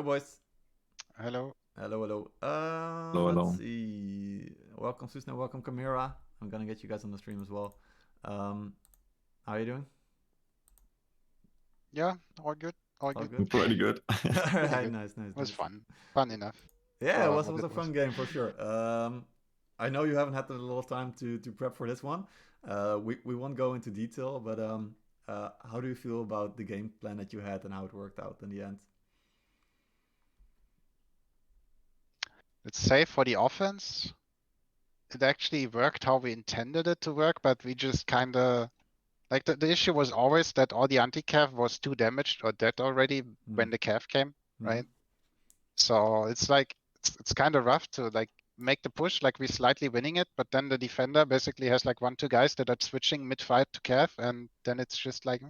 Boys. Hello. Hello. Hello, Let's hello. see. Welcome, Susnow. Welcome, Khaimera. I'm gonna get you guys on the stream as well. Um, how are you doing? Yeah, all good. All All good. good. Pretty good. Pretty Alright, good. nice. It was Nice. fun. Fun enough Yeah, it for was it what was it a was. fun game for sure. I know you haven't had a lot of time to prep for this one. We won't go into detail, but how do you feel about the game plan that you had and how it worked out in the end? Let's say for the offense, it actually worked how we intended it to work, but we just kind of like the issue was always that all the anti-cav was too damaged or dead already Mm. when the cav came, Mm-hmm. right? So it's like it's kind of rough to like make the push, like we're slightly winning it, but then the defender basically has like 1-2 guys that are switching mid-fight to cav, and then it's just like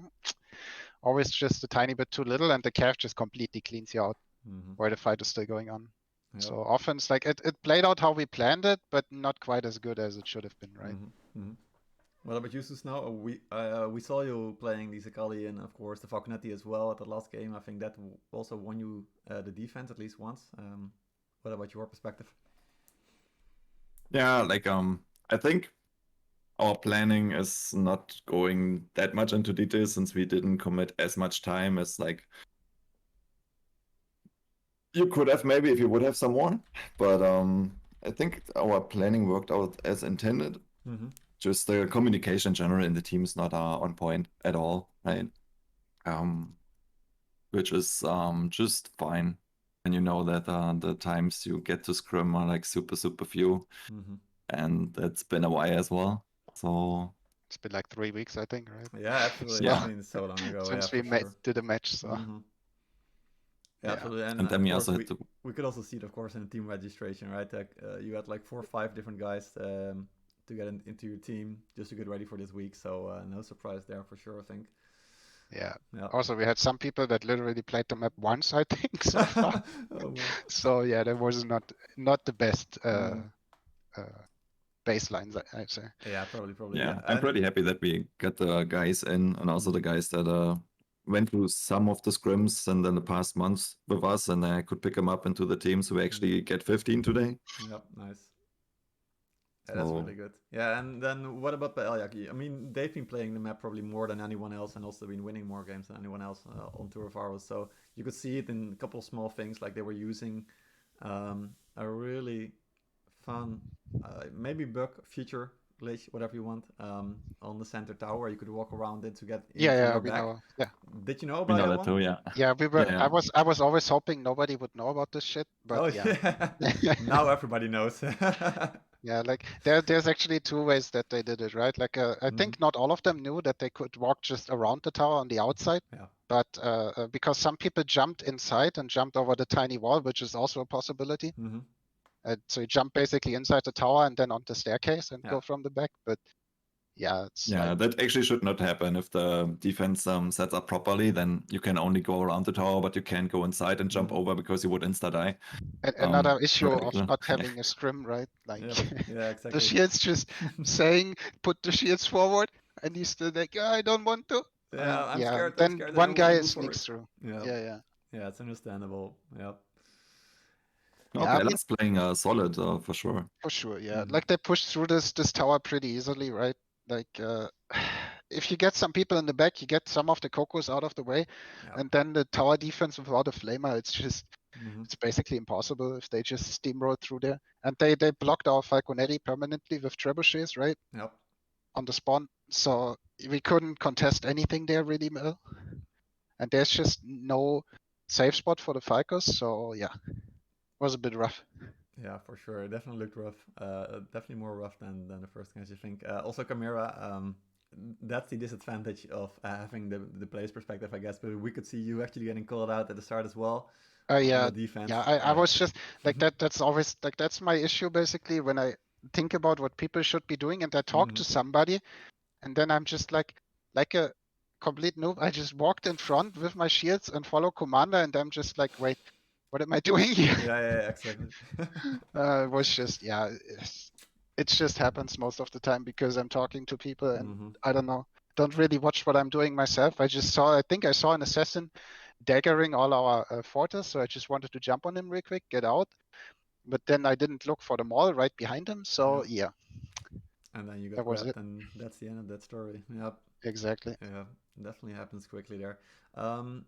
always just a tiny bit too little, and the cav just completely cleans you out Mm-hmm. while the fight is still going on. Yep. So offense, like it played out how we planned it, but not quite as good as it should have been, right? Mm-hmm. Mm-hmm. What about you, Susnow? We saw you playing the Sakali and of course the Falconetti as well at the last game. I think that also won you the defense at least once. What about your perspective? Yeah, I think our planning is not going that much into detail since we didn't commit as much time as you could have maybe if you would have someone. But I think our planning worked out as intended. Mm-hmm. Just the communication in general in the team is not on point at all, right? Which is just fine. And you know that the times you get to scrim are like super few. Mm-hmm. And that's been a while as well. So It's been like 3 weeks, I think, right? Yeah, absolutely. So It's yeah, been so long ago. Yeah, since we for sure. did a match, so Mm-hmm. Yeah, yeah. absolutely. And and then of we course also had to. we could also see it, of course, in the team registration, right? Like you had like 4 or 5 different guys to get into your team just to get ready for this week. So no surprise there for sure. I think. Yeah. Yeah. Also, we had some people that literally played the map once, I think, so far. Oh man. So yeah, that was not the best Mm. baselines, I'd say. Yeah, probably. Yeah, Yeah, I'm and pretty happy that we got the guys in and also the guys that went through some of the scrims and then the past months with us, and I could pick them up into the team. So we actually get 15 today. yep, nice. Yeah, that's So really good. Yeah, and then what about PaellaOldSchool? I mean, they've been playing the map probably more than anyone else, and also been winning more games than anyone else on Tour of Arrows. So you could see it in a couple of small things, like they were using a really fun, maybe bug feature glitch, whatever you want, on the center tower. You could walk around it to get into Yeah, your we back. know. Yeah. Did you know we about know that that one? too. Yeah, Yeah, we were. yeah, I was always hoping nobody would know about this shit, but Oh yeah. yeah, now everybody knows. Yeah, like there's actually 2 ways that they did it, right? Like I Mhm. think not all of them knew that they could walk just around the tower on the outside, Yeah. but because some people jumped inside and jumped over the tiny wall, which is also a possibility. Mm-hmm. So you jump basically inside the tower and then on the staircase and Yeah. go from the back. But yeah, it's yeah. like That actually should not happen. If the defense sets up properly, then you can only go around the tower, but you can't go inside and jump Mhm. over because you would insta die. another issue of Correct. not having a scrim, right? Like Yep. Yeah, the exactly. shields just saying put the shields forward, and he's still like, I don't want to. Yeah, And I'm yeah, scared. I'm then scared. I one don't want to guy move forward. sneaks through. Yeah. Yeah. Yeah, it's understandable. Yep. No, Yeah, I mean, Pella's playing solid for sure. for sure, yeah. Mhm. Like they pushed through this tower pretty easily, right? Like if you get some people in the back, you get some of the cocos out of the way, Yeah. and then the tower defense without a flamer, Mhm. it's basically impossible if they just steamroll through there. And they blocked our Falconetti permanently with trebuchets, right? Yep. On the spawn. So we couldn't contest anything there really well. And there's just no safe spot for the Falcos, so yeah. Was a bit rough. Yeah, for sure. It definitely looked rough. Definitely more rough than the first games, you think. Also, Chimera, that's the disadvantage of having the player's perspective, I guess. But we could see you actually getting called out at the start as well on Yeah, the defense. yeah. I was just like that. That's always like that's my issue basically when I think about what people should be doing and I talk Mhm. to somebody and then I'm just like a complete noob. I just walked in front with my shields and follow commander and I'm just like, wait, what am I doing here? Yeah, exactly. It was just yeah, it just happens most of the time because I'm talking to people and Mhm. I don't know, don't really watch what I'm doing myself. I think I saw an assassin daggering all our forters, so I just wanted to jump on him real quick, get out. But then I didn't look for the mall right behind him, so yeah, And then you got that was grabbed, it. and that's the end of that story. Yep. Exactly. Yeah, definitely happens quickly there. Um,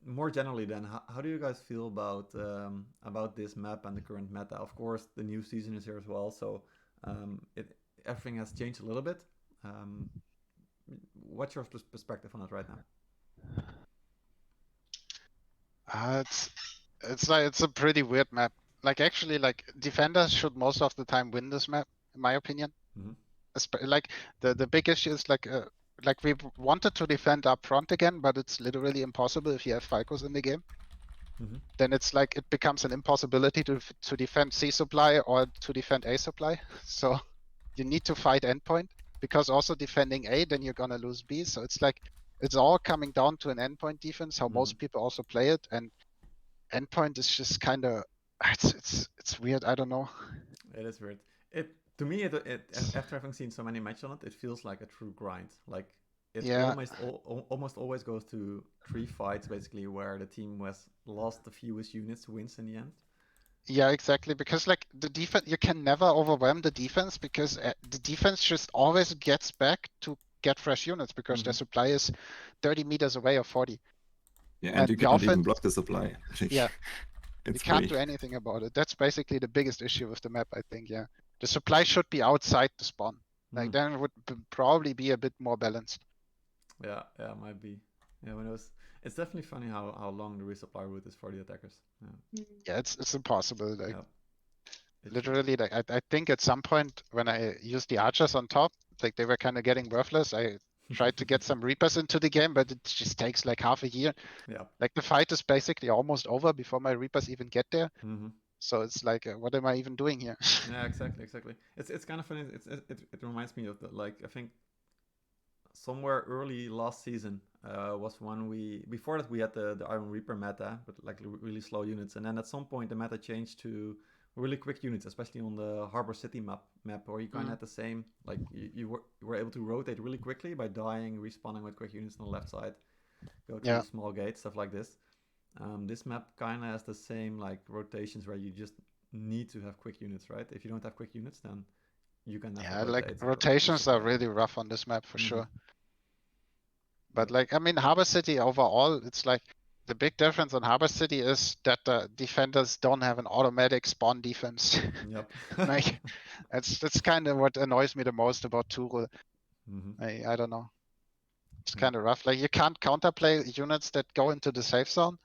More generally, then, how do you guys feel about this map and the current meta? Of course, the new season is here as well, so it everything has changed a little bit. Um, what's your perspective on it right now? It's a pretty weird map. Like actually, like defenders should most of the time win this map, in my opinion. Mm-hmm. Like the big issue is like we wanted to defend up front again, but it's literally impossible if you have Falcos in the game. Mm-hmm. Then it's like it becomes an impossibility to defend C supply or to defend A supply. So you need to fight endpoint, because also defending A, then you're gonna lose B. So it's like it's all coming down to an endpoint defense, how most people also play it, and endpoint is just kind of it's weird. I don't know. It is weird. It to me, after having seen so many matches on it, it feels like a true grind. Like it Yeah, almost always goes to 3 fights basically, where the team who has lost the fewest units wins in the end. yeah, exactly. Because like the defense, you can never overwhelm the defense, because the defense just always gets back to get fresh units, because their supply is 30 meters away or 40. Yeah, and And you the cannot even offense, block the supply. yeah, you It's can't free. do anything about it. That's basically the biggest issue with the map, I think. Yeah, the supply should be outside the spawn. Like then it would probably be a bit more balanced. Yeah, yeah, might be. Yeah, when it's definitely funny how long the resupply route is for the attackers. Yeah, Yeah, it's impossible. Like yeah. literally, like I think at some point when I used the archers on top, like they were kind of getting worthless. I tried to get some reapers into the game, but it just takes like half a year. Yeah. Like the fight is basically almost over before my reapers even get there. Mm-hmm. So it's like, what am I even doing here? Yeah, exactly, exactly. It's kind of funny. It reminds me of the, like, I think somewhere early last season was when we before that we had the Iron Reaper meta, but like really slow units, and then at some point the meta changed to really quick units, especially on the Harbor City map where you kind of had the same, like you were able to rotate really quickly by dying, respawning with quick units on the left side, go through Yeah, the small gate, stuff like this. This map kind of has the same like rotations where you just need to have quick units, right? If you don't have quick units, then you can never yeah, like rotate your rotations are supply. really rough on this map for Mm-hmm. sure. But Yep. like, I mean, Harbor City overall, it's like the big difference on Harbor City is that the defenders don't have an automatic spawn defense. Yep. Like, that's kind of what annoys me the most about Turo. Mm-hmm. I don't know. It's Yeah. kind of rough. Like, you can't counterplay units that go into the safe zone.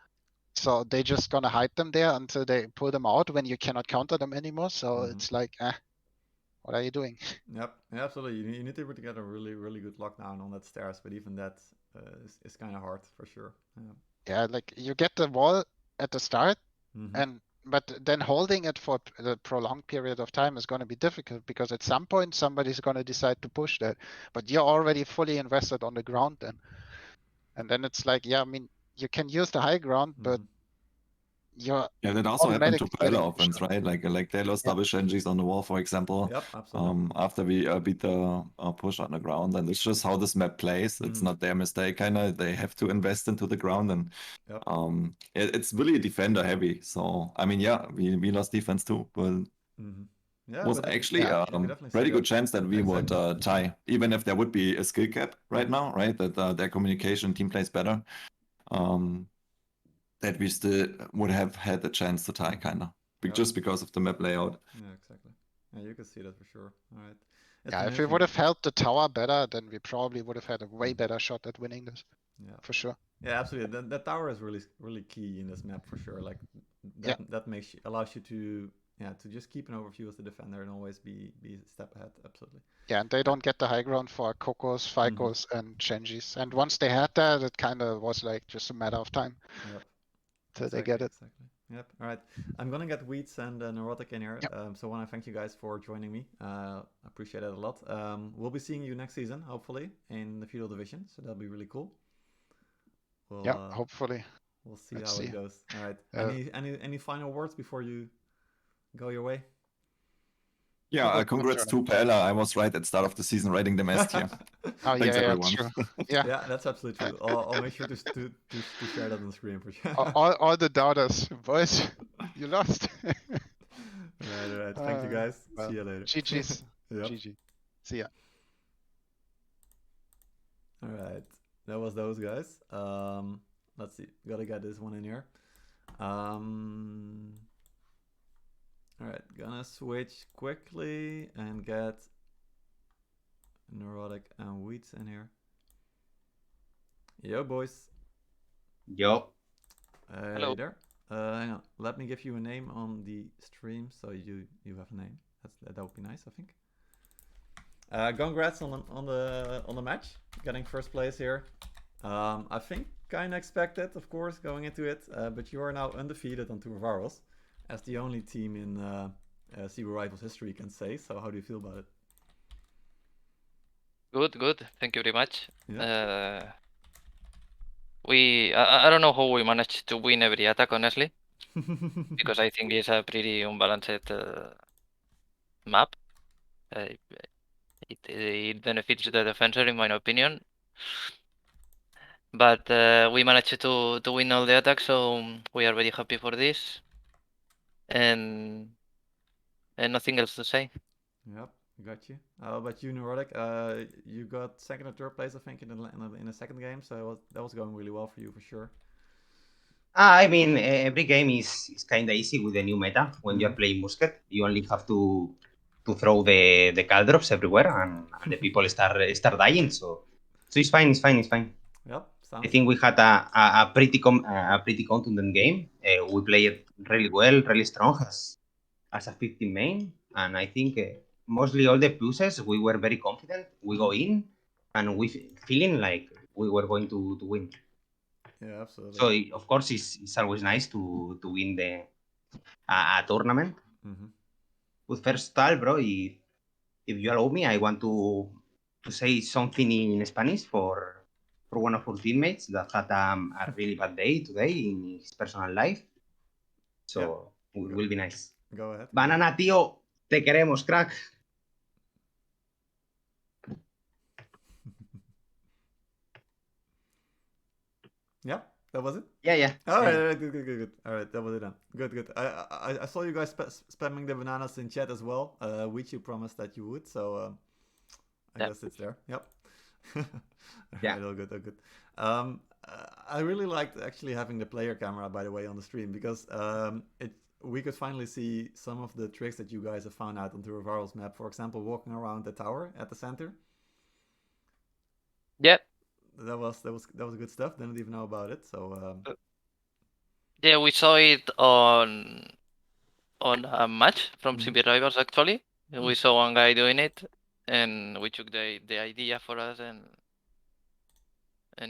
So they just gonna hide them there until they pull them out when you cannot counter them anymore. So Mm-hmm. it's like, what are you doing? Yep. Yeah, absolutely. You need to put together a really, really good lockdown on that stairs, but even that is kind of hard for sure. Yeah. Yeah, like you get the wall at the start, Mm-hmm. and but then holding it for a prolonged period of time is going to be difficult, because at some point somebody's going to decide to push that, but you're already fully invested on the ground then. And then it's like, yeah, I mean, you can use the high ground, but Mm-hmm. you're Yeah, that also happened to automatically getting Paella pushed offense, out. right? Like they lost Yeah, double changes on the wall, for example. Yep. Absolutely. After we beat the push on the ground, and it's just how this map plays. It's Mm-hmm. not their mistake, kind of. They have to invest into the ground, and Yep. it's really defender heavy. So I mean, yeah, we lost defense too, but Mm-hmm. Yeah, was but actually yeah, you could definitely see pretty that. good chance that we would Exactly. tie, even if there would be a skill cap right now, right? That their communication team plays better. Um, that we still would have had a chance to tie, kind of, Yep. just because of the map layout. Yeah, exactly. Yeah, you could see that for sure. All right. It's yeah. If we would amazing. have held the tower better, then we probably would have had a way Mm-hmm. better shot at winning this, Yeah. for sure. Yeah, absolutely. That tower is really really key in this map for sure. Like Yeah, that makes you, allows you to, yeah, to just keep an overview as the defender and always be a step ahead. Absolutely. yeah, and they Yeah. don't get the high ground for Kokos, Mm-hmm. Ficos, and Chengis. And once they had that, it kind of was like just a matter of time Yep. till they get Exactly. it. Exactly. Yep. All right. I'm gonna get Weeds and Neurotic in here. Yep. So I want to thank you guys for joining me. Appreciate it a lot. We'll be seeing you next season, hopefully, in the feudal division. So that'll be really cool. We'll Yeah, hopefully. we'll see Let's how it see. goes. All right. Uh, Any final words before you go your way? Yeah, Good congrats control. to Paella. I was right at the start of the season writing the mess here. Oh Thanks, yeah, yeah, everyone. true. Yeah, Yeah, that's absolutely true. I'll make sure to share that on screen for you. all the doubters, boys, you lost. All right. Thank you guys. Well, See you later. GG's. Yep. GG. See ya. All right. That was those guys. Let's see. Gotta get this one in here. All right. Gonna switch quickly and get Neurotic and Weeds in here. Yo, boys. Yo. Hey Hello. there. Hang on. Let me give you a name on the stream so you have a name. That would be nice, I think. Congrats on the match, getting first place here. I think kind of expected, of course, going into it, but you are now undefeated on Tour of Arrows, as the only team in CBR Rivals history can say. So how do you feel about it? Good. Thank you very much. Yeah. I don't know how we managed to win every attack, honestly, because I think it's a pretty unbalanced map. It benefits the defender, in my opinion. But we managed to win all the attacks, so we are very happy for this. And nothing else to say. Yep, got you. How about you, Neurotic? You got second or third place, I think, in the second game, so that was going really well for you for sure. I mean, every game is kind of easy with the new meta. When you're playing Musket, you only have to throw the call drops everywhere, and the people start dying. So it's fine. It's fine. It's fine. Yep, sounds. I think we had a pretty contundent game. We played really well, really strong as a 15 main, and I think mostly all the pluses we were very confident. We go in, and we feeling like we were going to win. Yeah, absolutely. So of course it's always nice to win a tournament. With first tal, bro, if you allow me, I want to say something in Spanish for one of our teammates that had a really bad day today in his personal life. So it will be nice. Go ahead. Banana, tío, te queremos, crack. Yeah, that was it. Yeah. All right, good. All right, that was it then. Good. I saw you guys spamming the bananas in chat as well, which you promised that you would. So I guess it's there. Yep. Yeah. All good. I really liked actually having the player camera, by the way, on the stream, because we could finally see some of the tricks that you guys have found out on Tour of Arles map. For example, walking around the tower at the center. Yep. That was good stuff. Didn't even know about it. So yeah, we saw it on a match from CBR Rivals actually. We saw one guy doing it, and we took the idea for us, and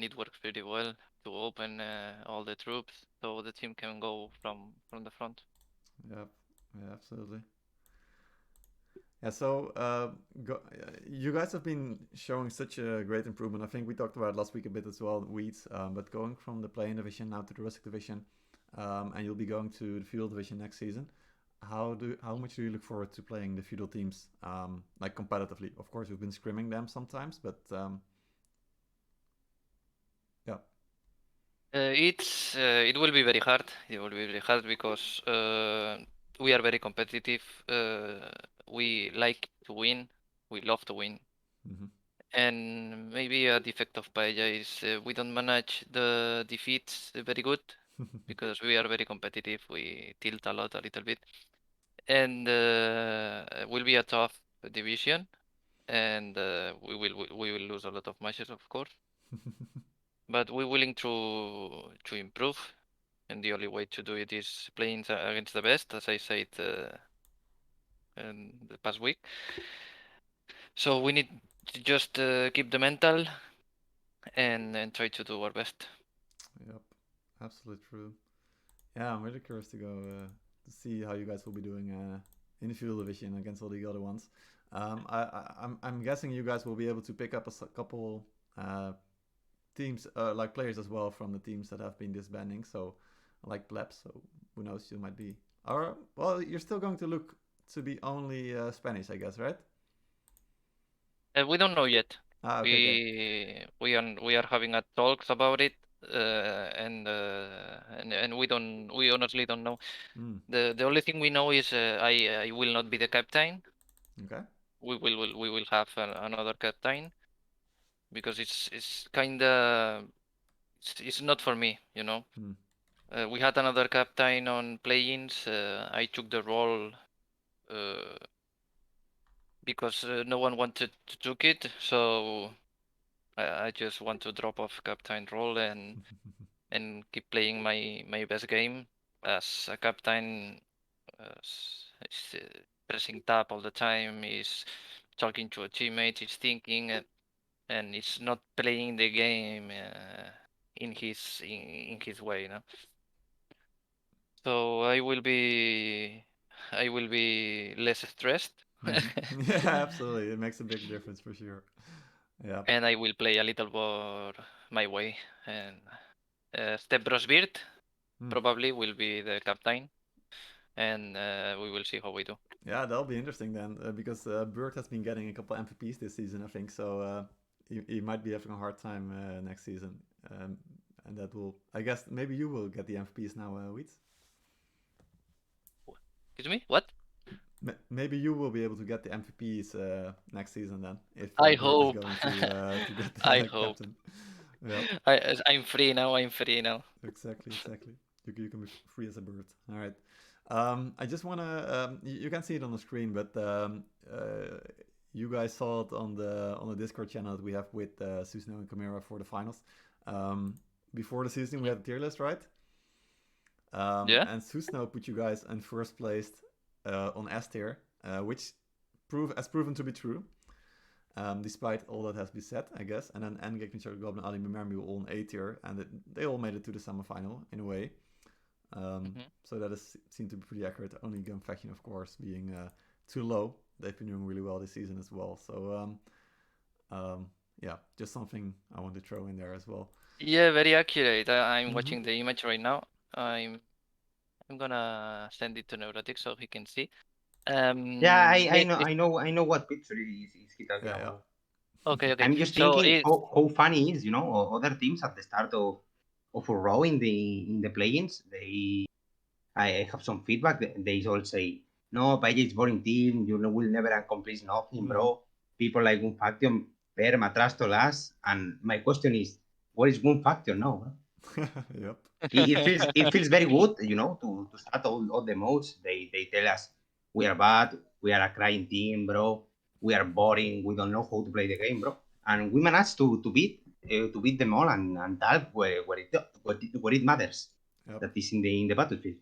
it works pretty well to open all the troops so the team can go from the front. Yep. Yeah, absolutely. Yeah, so you guys have been showing such a great improvement. I think we talked about it last week a bit as well, Weeds, but going from the play-in division now to the rustic division, and you'll be going to the feudal division next season. How much do you look forward to playing the feudal teams, like competitively? Of course, you've been scrimming them sometimes, but yeah. It will be very hard. It will be very hard because we are very competitive. We like to win. We love to win. And maybe a defect of Paella is we don't manage the defeats very good because we are very competitive. We tilt a little bit, and will be a tough division, and we will lose a lot of matches, of course. But we're willing to improve, and the only way to do it is playing against the best, as I said in the past week. So we need to just keep the mental and try to do our best. Yep, absolutely true. Yeah, I'm really curious to go to see how you guys will be doing in the feudal division against all the other ones. I'm guessing you guys will be able to pick up a couple teams, like players as well from the teams that have been disbanding. So, like plebs. So who knows? You might be. Or well, you're still going to look to be only Spanish, I guess, right? We don't know yet. Okay. We are having a talks about it, and we honestly don't know. The only thing we know is I will not be the captain. Okay. We will have another captain, because it's kinda it's not for me, you know. We had another captain on play-ins. I took the role because no one wanted to took it, so I just want to drop off captain role and keep playing my best game as a captain. Is pressing tab all the time, is talking to a teammate, is thinking, and it's not playing the game in his way, you know. So I will be less stressed. Yeah, absolutely. It makes a big difference for sure. Yeah. And I will play a little more my way. And Step probably will be the captain, and we will see how we do. Yeah, that'll be interesting then, because Bird has been getting a couple MVPs this season, I think. So he might be having a hard time next season, and that will, I guess, maybe you will get the MVPs now, Weeds. Excuse me, what? Maybe you will be able to get the MVPs next season then, if I Bird hope. is going to get the I hope. captain. Yeah. I'm free now. Exactly. You can be free as a bird. All right. I just want to. You can see it on the screen, but you guys saw it on the Discord channel that we have with Susnow and Khaimera for the finals. Before the season, we had a tier list, right? Yeah. And Susnow put you guys in first place on S tier, which has proven to be true. Despite all that has been said, I guess. And then ENDGEGNER, Goblin, Ali, Memorable all in A tier, and they all made it to the semifinal in a way. So that seemed to be pretty accurate. Only Gunfaction, of course, being too low. They've been doing really well this season as well. So yeah, just something I want to throw in there as well. Yeah, very accurate. I'm watching the image right now. I'm gonna send it to Neurotic so he can see. Yeah, I know what picture is he talking about. Okay. I'm just thinking how funny is, other teams at the start of a row in the play-ins, I have some feedback. They all say, no, PaellaOldSchool is boring team. You will never accomplish nothing, bro. People like Gunfaction, Perma, Trastolas. And my question is, what is Gunfaction now, bro? Yep. It feels very good, to start all the modes. They tell us we are bad, we are a crying team, bro. We are boring. We don't know how to play the game, bro. And we managed to beat them all and talk where it matters. Yep. That is in the battlefield.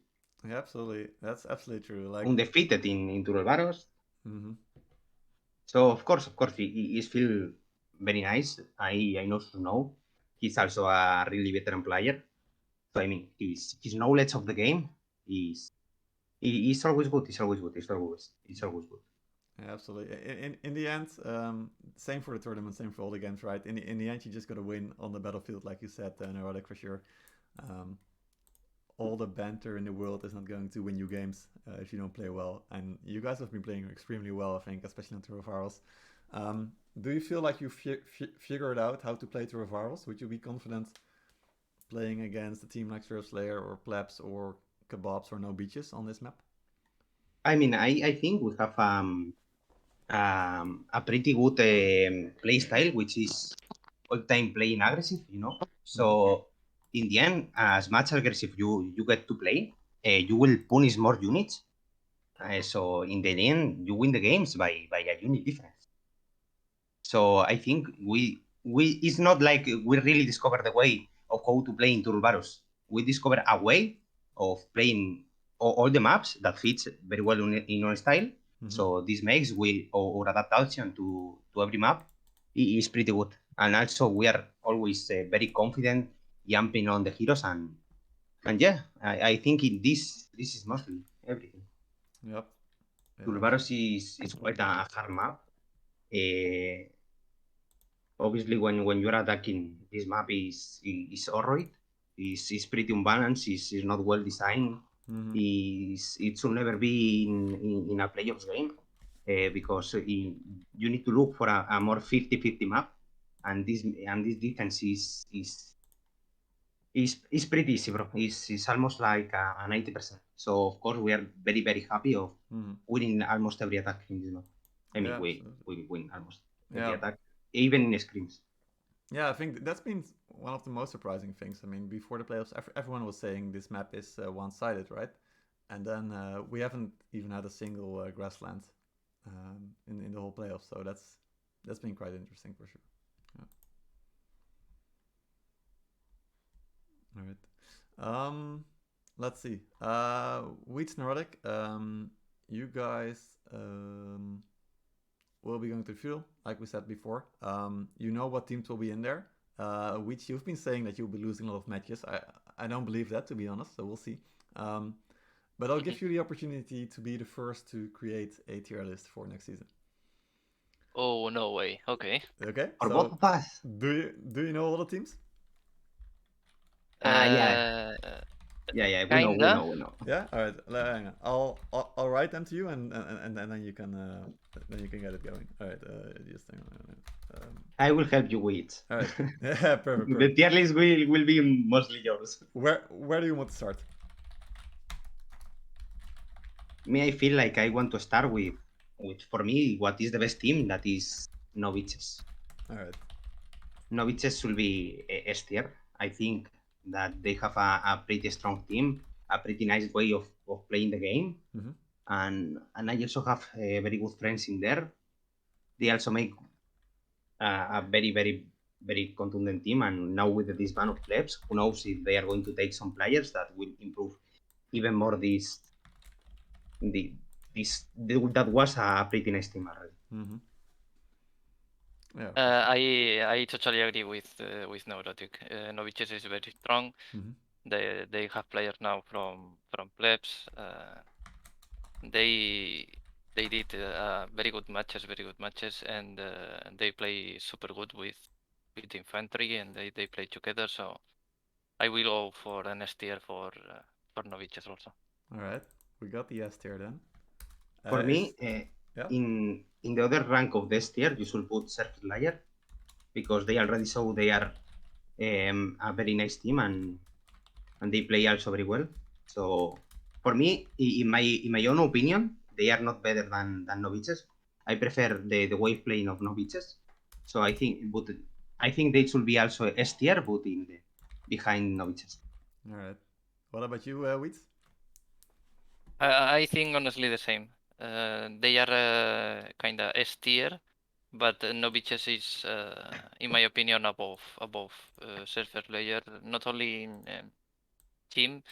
Yeah, absolutely. That's absolutely true. Like undefeated in Turulbaros. So of course, it feels very nice. I know Susnow. He's also a really veteran player. So I mean, his knowledge of the game is always good. It's always good. Yeah, absolutely. In the end, same for the tournament, same for all the games, right? In the end, you just got to win on the battlefield, like you said, Neurotic, for sure. All the banter in the world is not going to win you games if you don't play well. And you guys have been playing extremely well, I think, especially on Turulbaros. Do you feel like you figured out how to play Turulbaros? Would you be confident playing against a team like Slayer or Plebs or Kebabs or No Beaches on this map? I mean, I think we have a pretty good play style, which is all time playing aggressive, So in the end, as much aggressive you get to play, you will punish more units. So in the end, you win the games by a unit difference. So I think we it's not like we really discovered the way of how to play in Turulbaros. We discovered a way of playing all the maps that fits very well in our style. So this makes our adaptation to every map is pretty good. And also we are always very confident jumping on the heroes and yeah, I think this is mostly everything. Yep. Turulbaros is quite a hard map. Obviously, when you're attacking, this map is horrid. Is pretty unbalanced. Is not well designed. it should never be in a playoffs game, because you need to look for a more 50-50 map, and this defense is pretty easy, bro. It's almost like a 90%. So of course we are very, very happy of winning almost every attack in this map. I mean, we win almost every attack, even in scrims. Yeah, I think that's been one of the most surprising things. I mean, before the playoffs, everyone was saying this map is one-sided, right? And then we haven't even had a single grassland in the whole playoffs, so that's been quite interesting for sure. Yeah. All right. Let's see. Wheats Neurotic. You guys will be going to the field, like we said before. You know what teams will be in there. Which you've been saying that you'll be losing a lot of matches. I don't believe that, to be honest, so we'll see. But I'll give you the opportunity to be the first to create a tier list for next season. Oh, no way. Okay. Okay. For so both of us. Do you know all the teams? Yeah. We know. Yeah. All right. Hang on. I'll write them to you, and then you can get it going. All right. Just hang on. I will help you with. All right. Yeah. Perfect. The tier list will be mostly yours. Where do you want to start? Me, I feel like I want to start with for me, what is the best team? That is Novices. All right. Novices should be S tier. I think that they have a pretty strong team, a pretty nice way of playing the game, and I also have very good friends in there. They also make a very, very, very contundent team, and now with the disband of plebs, who knows if they are going to take some players that will improve even more that was a pretty nice team already. Yeah. I totally agree with Neurotic. Novices is very strong. They have players now from plebs. They did very good matches, and they play super good with infantry, and they play together. So I will go for an S tier for Novices also. All right, we got the S tier then. For me, in the other rank of the S tier, you should put Surface Layer, because they already show they are a very nice team, and they play also very well. So for me, in my own opinion, they are not better than Novices. I prefer the wave playing of Novices. So I think they should be also S tier, but behind Novices. All right. What about you, Weeds? I think honestly the same. They are kind of S tier, but Novices is, in my opinion, above Surfer Layer, not only in team,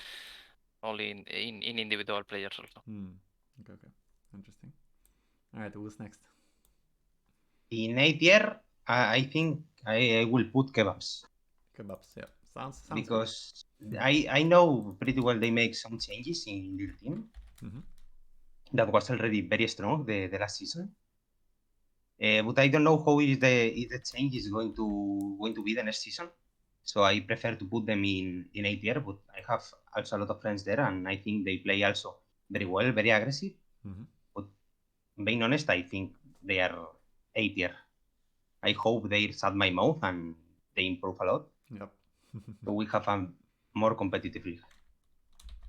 only in individual players also. Okay. Interesting. All right, who's next? In A tier, I think I will put Kebabs. Kebabs, yeah. Sounds because I know pretty well they make some changes in their team. That was already very strong the last season. But I don't know how is the change is going to be the next season. So I prefer to put them in A tier, but I have also a lot of friends there, and I think they play also very well, very aggressive. But being honest, I think they are A tier. I hope they shut my mouth and they improve a lot. Yep. So we have a more competitive league.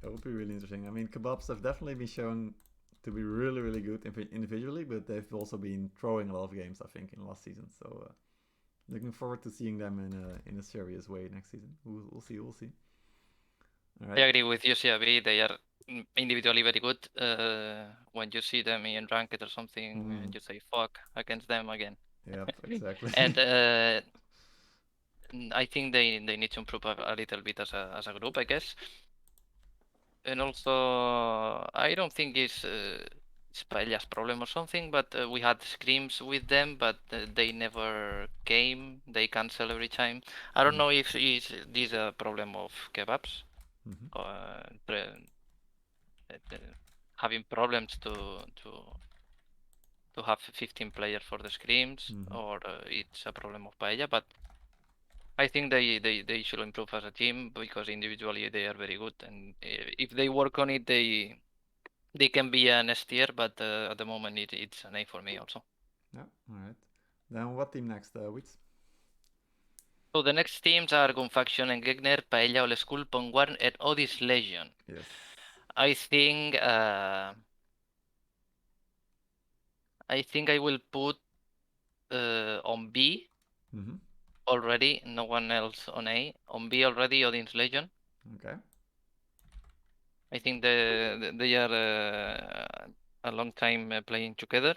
That would be really interesting. I mean, Kebabs have definitely been shown to be really, really good individually, but they've also been throwing a lot of games, I think, in last season. So looking forward to seeing them in a serious way next season. We'll see. All right. I agree with you, CB. They are individually very good. When you see them in ranked or something, you say fuck against them again. Yeah, exactly. And I think they need to improve a little bit as a group, I guess. And also, I don't think it's Paella's problem or something, but we had scrims with them, but they never came. They cancel every time. I don't know if this is a problem of Kebabs. Having problems to have 15 players for the scrims, or it's a problem of Paella, but I think they should improve as a team because individually they are very good, and if they work on it, they can be an S tier. But at the moment, it's an A for me also. Yeah. All right. Then what team next, Wits? So the next teams are Gunfaction and Gegner, PaellaOldSchool, Pongwarn, and Odis Legion. Yes. I think I will put on B already. No one else on A. On B already, Odin's Legion. Okay. I think they are a long time playing together.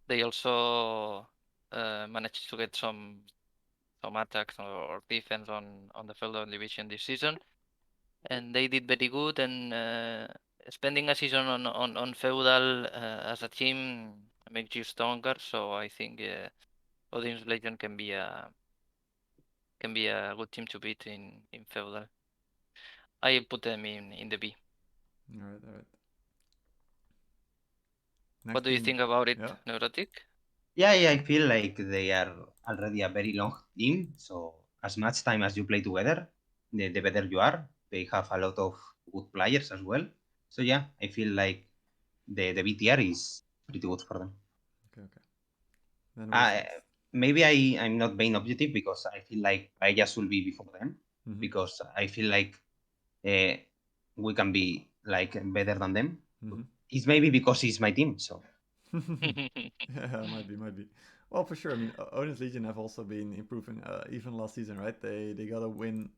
They also managed to get some attacks or defense on the Feudal Division this season, and they did very good. And spending a season on Feudal as a team makes you stronger. So I think Odin's Legion can be a good team to beat in Feudal. I put them in the B. All right. All right. What do you think about it, Neurotic? Yeah, I feel like they are already a very long team. So as much time as you play together, the better you are. They have a lot of good players as well. So yeah, I feel like the BTR is pretty good for them. Okay. Then maybe I'm not being objective because I feel like Paella should be before them because I feel like we can be like better than them. It's maybe because it's my team, so. Yeah, might be. Well, for sure. I mean, Odin's Legion have also been improving even last season, right? They got a win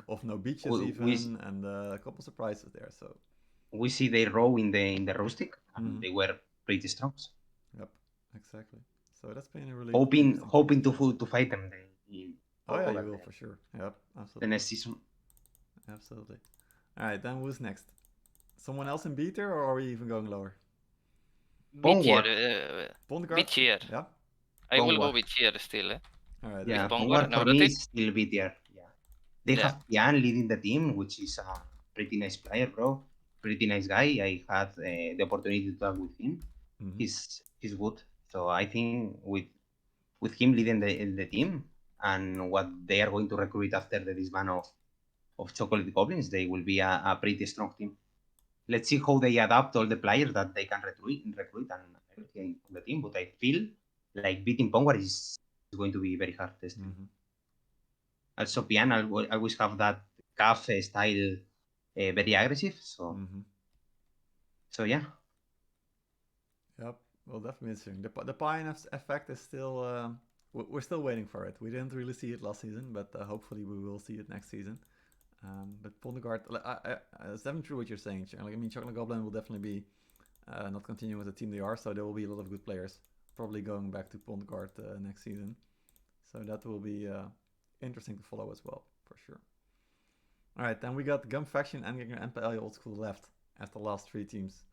of no beaches and a couple surprises there. So we see they row in the Rustic, and they were pretty strong. So. Yep, exactly. So that's been a really hoping to fight them. You will for sure. Yep, absolutely. The next season. Absolutely. All right, then who's next? Someone else in B tier, or are we even going lower? B tier. B tier. Yeah. I will go B tier still. All right. Yeah, Pongwar for me is still B tier. Yeah. They have Jan leading the team, which is a pretty nice player, bro. Pretty nice guy. I had the opportunity to talk with him. He's good. So I think with him leading the team and what they are going to recruit after the disband of Chocolate Goblins, they will be a pretty strong team. Let's see how they adapt all the players that they can recruit and everything on the team. But I feel like beating Pongwar is going to be very hard testing. Also, Pian always have that calf style, very aggressive. So, so yeah. Yep. Well, definitely interesting. The Pine effect is still. We're still waiting for it. We didn't really see it last season, but hopefully we will see it next season. But Pondegard, it's definitely true what you're saying. Like, I mean, Chocolate Goblin will definitely be not continuing with the team they are, so there will be a lot of good players probably going back to Pondegard next season. So that will be interesting to follow as well, for sure. All right, then we got Gunfaction, ENDGEGNER, and PaellaOldSchool left as the last three teams.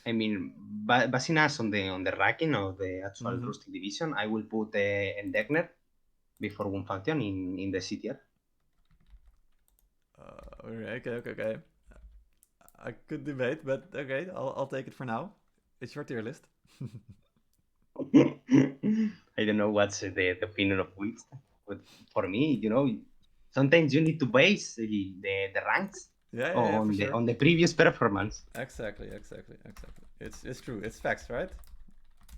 I mean, basing us on the ranking of the actual Rustic division, I will put ENDGEGNER before Gunfaction in the C tier. Okay. I could debate, but okay, I'll take it for now. It's your tier list. I don't know what's the opinion of Wits, but for me, sometimes you need to base the ranks on the previous performance. Exactly. It's true. It's facts, right?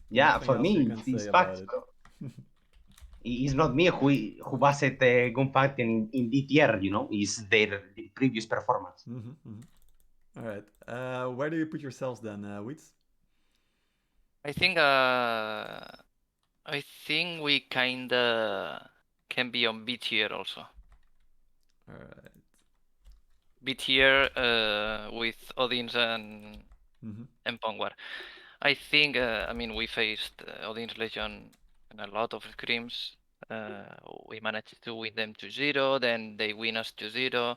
Yeah, for me, it's facts. It's not me who based Gunfaction in D tier, it's their previous performance. All right. Where do you put yourselves then, Wits? I think we kinda can be on B tier also. All right. B tier with Odin's and Pongwar. I think we faced Odin's Legion in a lot of scrims. We managed to win them 2-0, then they win us 2-0.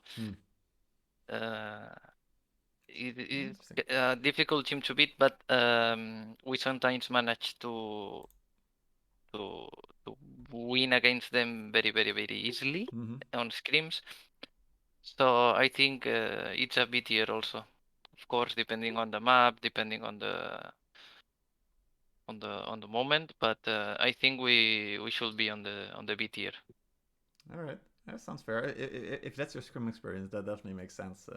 It is a difficult team to beat, but we sometimes manage to win against them very, very, very easily on scrims. So I think it's a B tier also. Of course, depending on the map, depending on the moment, but I think we should be on the B tier. All right, that sounds fair. If that's your scrim experience, that definitely makes sense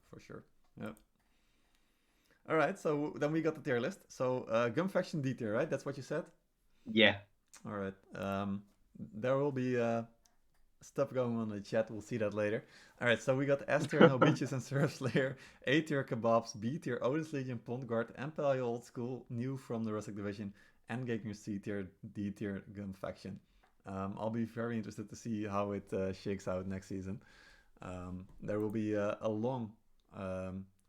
for sure. Yep. All right, so then we got the tier list. So Gum Faction D tier, right? That's what you said. Yeah. All right. There will be stuff going on in the chat. We'll see that later. All right, so we got S tier, No Beaches and Surf Slayer, A tier, Kebabs, B tier, Otis Legion, Pond Guard, and PaellaOldSchool, new from the Rustic Division, ENDGEGNER C tier, D tier, Gum Faction. I'll be very interested to see how it shakes out next season. There will be a long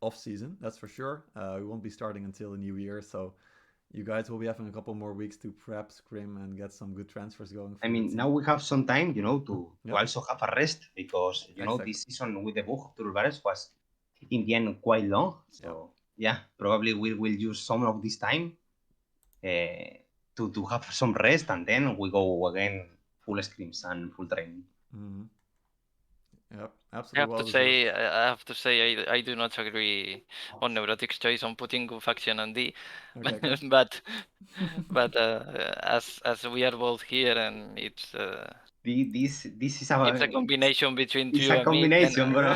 off season, that's for sure. We won't be starting until the new year, so you guys will be having a couple more weeks to prep, scrim, and get some good transfers going. I mean, now we have some time, to Yep. also have a rest because Exactly. this season with the book of Turbares was in the end quite long. So yeah, probably we will use some of this time to have some rest, and then we go again full scrims and full training. Mm-hmm. Yep, I absolutely. have to say, I do not agree on Neurotic's choice on putting Gum Faction on D, Okay. but as we are both here, and it's This is it's a combination between it's you a and me. combination, bro.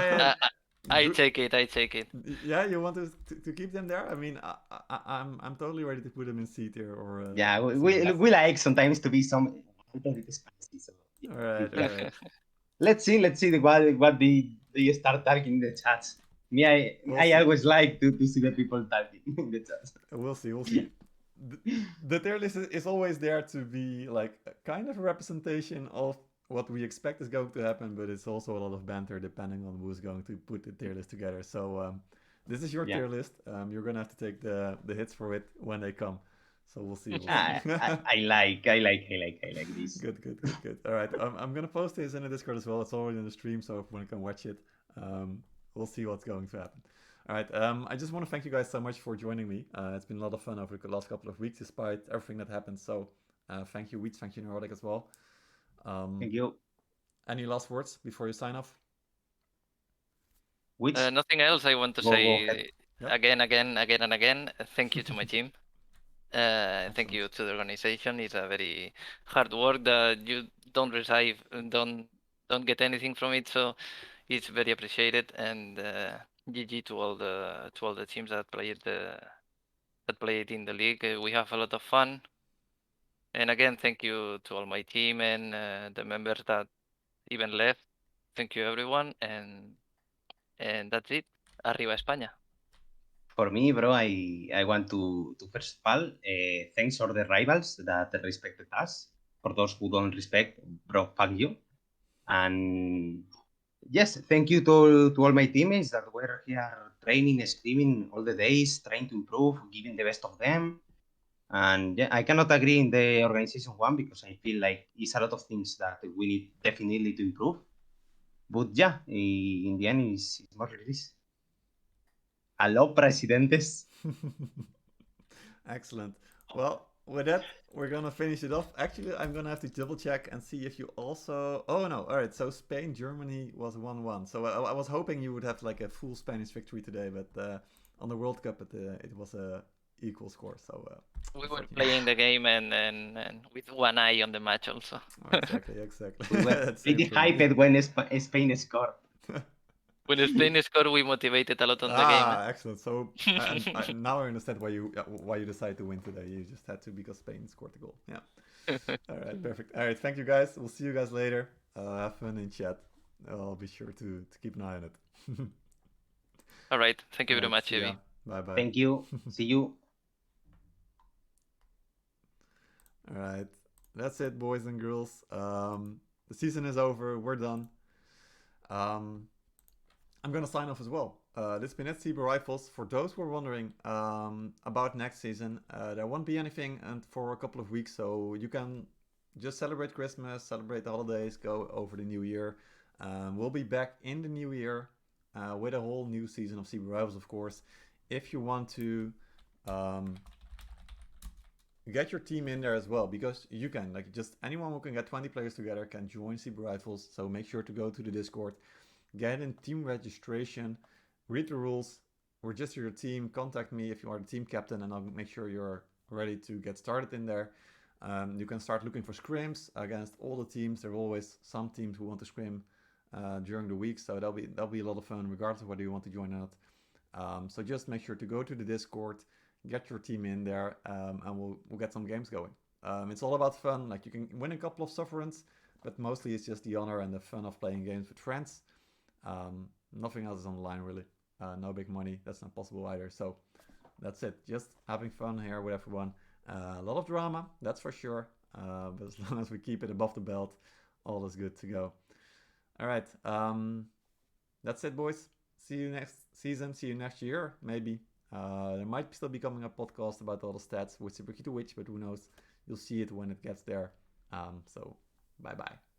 I take it. I take it. Yeah, you want to keep them there? I mean, I'm totally ready to put them in C tier or. Yeah, we like sometimes to be some a little bit spicy. So all right. Let's see what they start talking in the chats. Me, I always like to see the people talking in the chats. We'll see. The tier list is always there to be like kind of a representation of what we expect is going to happen, but it's also a lot of banter depending on who's going to put the tier list together. So this is your tier list. You're gonna have to take the hits for it when they come. So we'll see. I like this. Good. All right, I'm gonna post this in the Discord as well. It's already in the stream, so everyone can watch it. We'll see what's going to happen. All right, I just want to thank you guys so much for joining me. It's been a lot of fun over the last couple of weeks, despite everything that happened. So thank you, Weeds, thank you, Neurotic, as well. Thank you. Any last words before you sign off? Which? Nothing else. I want to say again. Thank you to my team. Thank you to the organization. It's a very hard work that you don't receive, don't get anything from it. So it's very appreciated. And GG to all the teams that played in the league. We have a lot of fun. And again, thank you to all my team and the members that even left. Thank you everyone, and that's it. Arriba España. For me, bro, I want to first of all thanks all the rivals that respected us. For those who don't respect, bro, fuck you. And yes, thank you to all my teammates that were here training, screaming all the days, trying to improve, giving the best of them. And yeah, I cannot agree in the organization one because I feel like it's a lot of things that we need definitely to improve. But yeah, in the end, it's more release. Hello, presidentes. Excellent. Well, with that, we're gonna finish it off. Actually, I'm gonna have to double check and see if you also. Oh no! All right. So Spain, Germany was 1-1. So I was hoping you would have like a full Spanish victory today, but on the World Cup it was a equal score. So we were playing the game and with one eye on the match also. Exactly. We were pretty hyped when Spain scored. When Spain scored, we motivated a lot on the game. Excellent. So now I understand why you decided to win today. You just had to because Spain scored the goal. Yeah. All right, perfect. All right, thank you guys. We'll see you guys later. Have fun in chat. I'll be sure to keep an eye on it. All right. Thank you very much, Evie. Bye. Thank you. See you. All right. That's it, boys and girls. The season is over. We're done. I'm gonna sign off as well. This has been at CBR Rifles. For those who are wondering about next season, there won't be anything for a couple of weeks, so you can just celebrate Christmas, celebrate the holidays, go over the new year. We'll be back in the new year with a whole new season of CBR Rivals, of course. If you want to get your team in there as well, because you can, like, just anyone who can get 20 players together can join CBR Rifles, so make sure to go to the Discord, get in team registration, read the rules, register your team, contact me if you are the team captain, and I'll make sure you're ready to get started in there. You can start looking for scrims against all the teams. There are always some teams who want to scrim during the week, so that'll be a lot of fun regardless of whether you want to join or not. So just make sure to go to the Discord, get your team in there, and we'll get some games going. It's all about fun. Like, you can win a couple of sovereigns, but mostly it's just the honor and the fun of playing games with friends. Nothing else is on the line, really. No big money. That's not possible either. So that's it. Just having fun here with everyone. A lot of drama, that's for sure. But as long as we keep it above the belt, all is good to go. All right. That's it, boys. See you next season. See you next year, maybe. There might still be coming a podcast about all the stats with Super Key to Witch, but who knows? You'll see it when it gets there. So bye-bye.